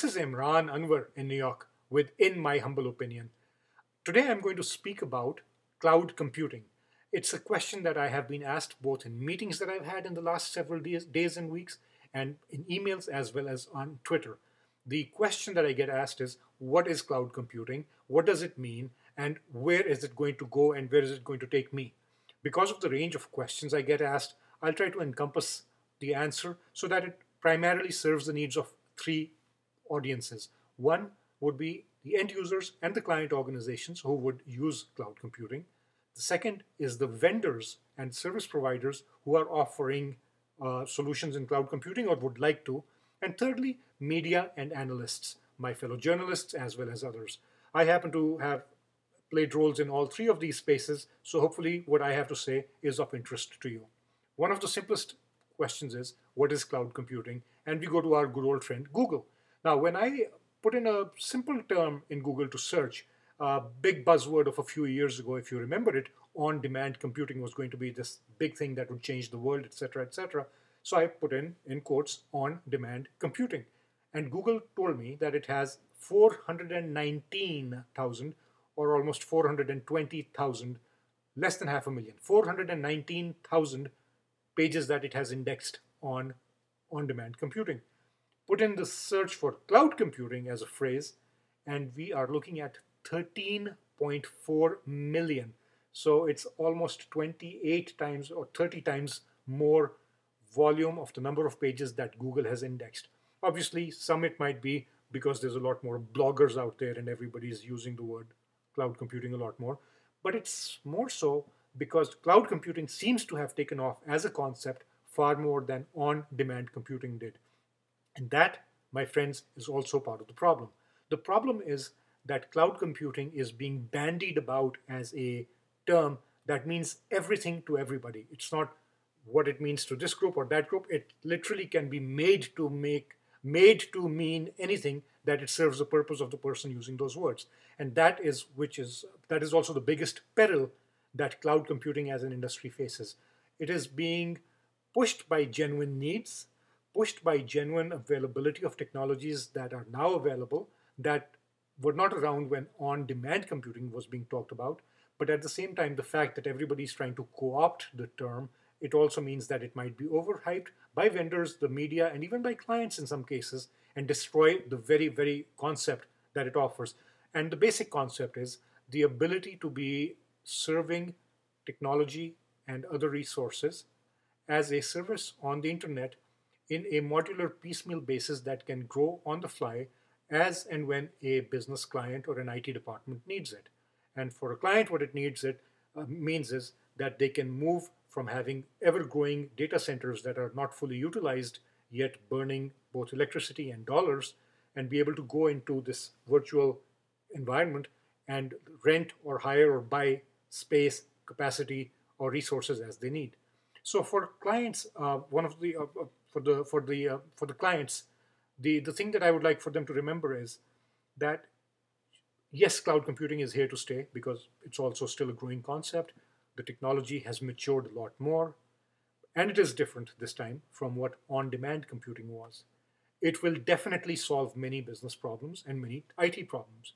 This is Imran Anwar in New York with In My Humble Opinion. Today I'm going to speak about cloud computing. It's a question that I have been asked both in meetings that I've had in the last several days and weeks and in emails as well as on Twitter. The question that I get asked is, what is cloud computing? What does it mean? And where is it going to go and where is it going to take me? Because of the range of questions I get asked, I'll try to encompass the answer so that it primarily serves the needs of three audiences. One would be the end users and the client organizations who would use cloud computing. The second is the vendors and service providers who are offering solutions in cloud computing or would like to. And thirdly, media and analysts, my fellow journalists as well as others. I happen to have played roles in all three of these spaces, so hopefully what I have to say is of interest to you. One of the simplest questions is, what is cloud computing? And we go to our good old friend, Google. Now, when I put in a simple term in Google to search, a big buzzword of a few years ago, if you remember it, on-demand computing was going to be this big thing that would change the world, etc., etc. So I put in quotes, on-demand computing. And Google told me that it has 419,000 or almost 420,000, less than half a million, 419,000 pages that it has indexed on on-demand computing. Put in the search for cloud computing as a phrase, and we are looking at 13.4 million. So it's almost 28 times or 30 times more volume of the number of pages that Google has indexed. Obviously, some it might be because there's a lot more bloggers out there and everybody's using the word cloud computing a lot more. But it's more so because cloud computing seems to have taken off as a concept far more than on-demand computing did. And that, my friends, is also part of the problem. The problem is that cloud computing is being bandied about as a term that means everything to everybody. It's not what it means to this group or that group. It literally can be made to mean anything that it serves the purpose of the person using those words. And that is also the biggest peril that cloud computing as an industry faces. It is being pushed by genuine needs, pushed by genuine availability of technologies that are now available that were not around when on-demand computing was being talked about. But at the same time, the fact that everybody is trying to co-opt the term, it also means that it might be overhyped by vendors, the media, and even by clients in some cases, and destroy the very, very concept that it offers. And the basic concept is the ability to be serving technology and other resources as a service on the internet in a modular piecemeal basis that can grow on the fly as and when a business client or an IT department needs it. And for a client, what it means is that they can move from having ever-growing data centers that are not fully utilized, yet burning both electricity and dollars, and be able to go into this virtual environment and rent or hire or buy space, capacity, or resources as they need. So for clients, for the clients, the thing that I would like for them to remember is that yes, cloud computing is here to stay because it's also still a growing concept. The technology has matured a lot more, and it is different this time from what on-demand computing was. It will definitely solve many business problems and many IT problems.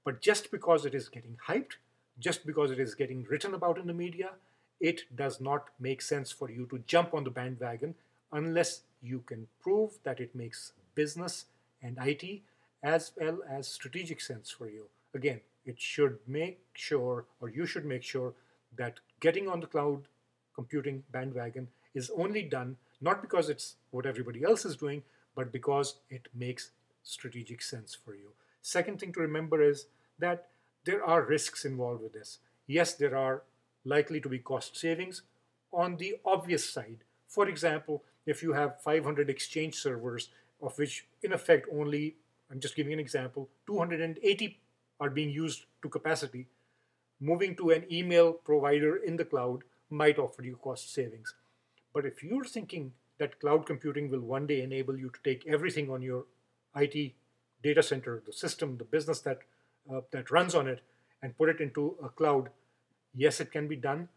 But just because it is getting hyped, just because it is getting written about in the media, it does not make sense for you to jump on the bandwagon unless you can prove that it makes business and IT as well as strategic sense for you. Again, it should make sure, or you should make sure, that getting on the cloud computing bandwagon is only done not because it's what everybody else is doing, but because it makes strategic sense for you. Second thing to remember is that there are risks involved with this. Yes, there are likely to be cost savings on the obvious side. For example, if you have 500 Exchange servers, of which in effect only, I'm just giving an example, 280 are being used to capacity, moving to an email provider in the cloud might offer you cost savings. But if you're thinking that cloud computing will one day enable you to take everything on your IT data center, the system, the business that runs on it, and put it into a cloud, yes, it can be done,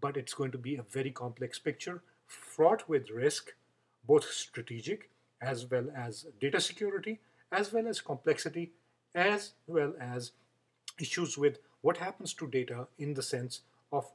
but it's going to be a very complex picture, fraught with risk, both strategic as well as data security, as well as complexity, as well as issues with what happens to data in the sense of,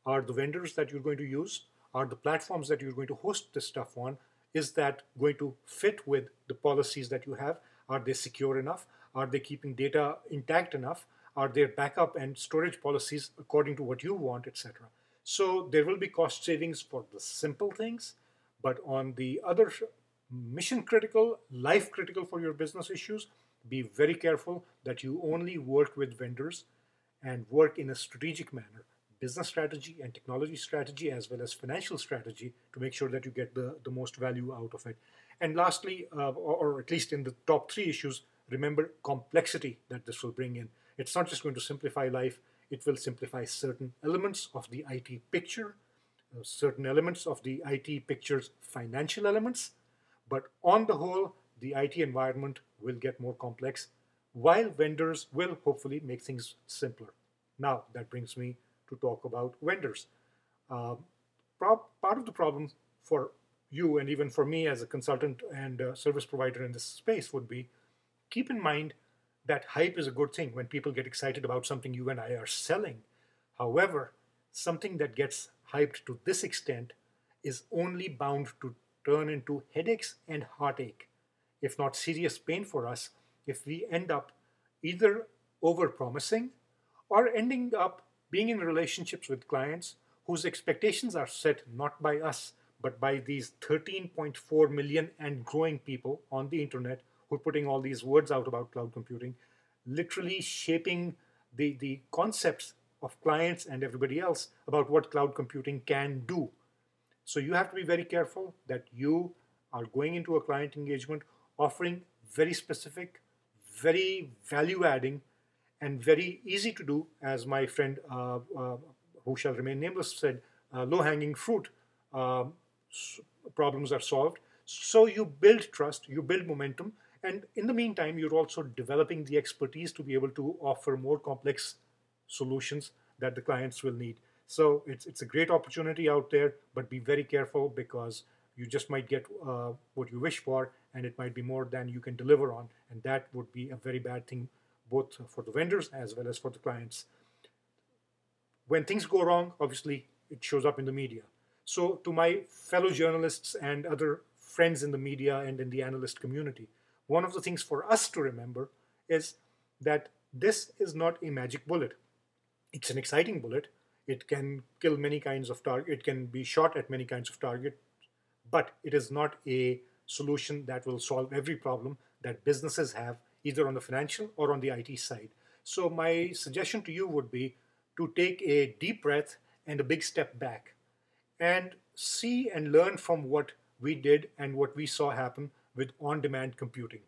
are the vendors that you're going to use, are the platforms that you're going to host this stuff on, is that going to fit with the policies that you have? Are they secure enough? Are they keeping data intact enough? Are their backup and storage policies according to what you want, etc.? So there will be cost savings for the simple things, but on the other mission critical, life critical for your business issues, be very careful that you only work with vendors and work in a strategic manner, business strategy and technology strategy, as well as financial strategy, to make sure that you get the most value out of it. And lastly, or at least in the top three issues, remember complexity that this will bring in. It's not just going to simplify life, it will simplify certain elements of the IT picture, certain elements of the IT picture's financial elements, but on the whole, the IT environment will get more complex, while vendors will hopefully make things simpler. Now, that brings me to talk about vendors. Uh, Part of the problem for you and even for me as a consultant and service provider in this space would be, keep in mind that hype is a good thing when people get excited about something you and I are selling. However, something that gets hyped to this extent is only bound to turn into headaches and heartache, if not serious pain for us, if we end up either over promising or ending up being in relationships with clients whose expectations are set not by us, but by these 13.4 million and growing people on the internet who are putting all these words out about cloud computing, literally shaping the concepts of clients and everybody else about what cloud computing can do. So you have to be very careful that you are going into a client engagement offering very specific, very value adding, and very easy to do, as my friend who shall remain nameless said, low hanging fruit um, problems are solved. So you build trust, you build momentum, and in the meantime, you're also developing the expertise to be able to offer more complex solutions that the clients will need. So it's a great opportunity out there, but be very careful because you just might get what you wish for, and it might be more than you can deliver on, and that would be a very bad thing both for the vendors as well as for the clients. When things go wrong, obviously it shows up in the media. So, to my fellow journalists and other friends in the media and in the analyst community, one of the things for us to remember is that this is not a magic bullet. It's an exciting bullet. It can kill many kinds of target. It can be shot at many kinds of target, but it is not a solution that will solve every problem that businesses have, either on the financial or on the IT side. So, my suggestion to you would be to take a deep breath and a big step back and see and learn from what we did and what we saw happen with on demand computing.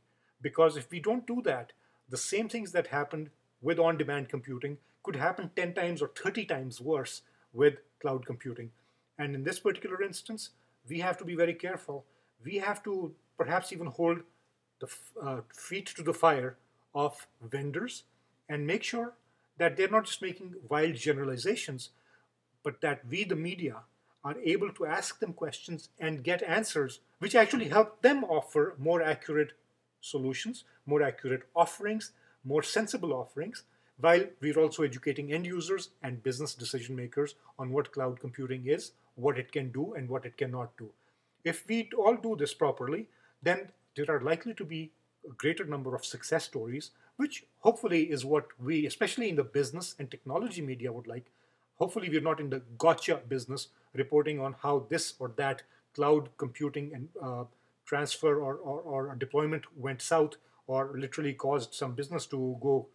Because if we don't do that, the same things that happened with on demand computing could happen 10 times or 30 times worse with cloud computing. And in this particular instance, we have to be very careful. We have to perhaps even hold the feet to the fire of vendors and make sure that they're not just making wild generalizations, but that we, the media, are able to ask them questions and get answers which actually help them offer more accurate solutions, more accurate offerings, more sensible offerings, while we're also educating end users and business decision makers on what cloud computing is, what it can do, and what it cannot do. If we all do this properly, then there are likely to be a greater number of success stories, which hopefully is what we, especially in the business and technology media, would like. Hopefully, we're not in the gotcha business reporting on how this or that cloud computing and transfer or deployment went south or literally caused some business to go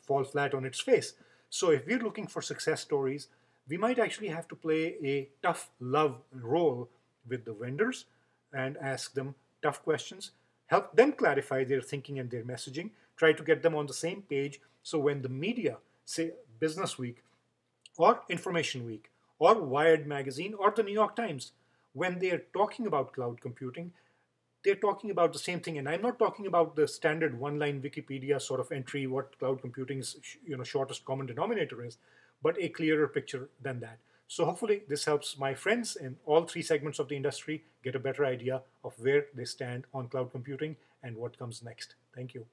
fall flat on its face. So, if we're looking for success stories, we might actually have to play a tough love role with the vendors and ask them tough questions, help them clarify their thinking and their messaging, try to get them on the same page so when the media, say Business Week or Information Week or Wired Magazine or the New York Times, when they are talking about cloud computing, they're talking about the same thing. And I'm not talking about the standard one-line Wikipedia sort of entry, what cloud computing's shortest common denominator is, but a clearer picture than that. So hopefully this helps my friends in all three segments of the industry get a better idea of where they stand on cloud computing and what comes next. Thank you.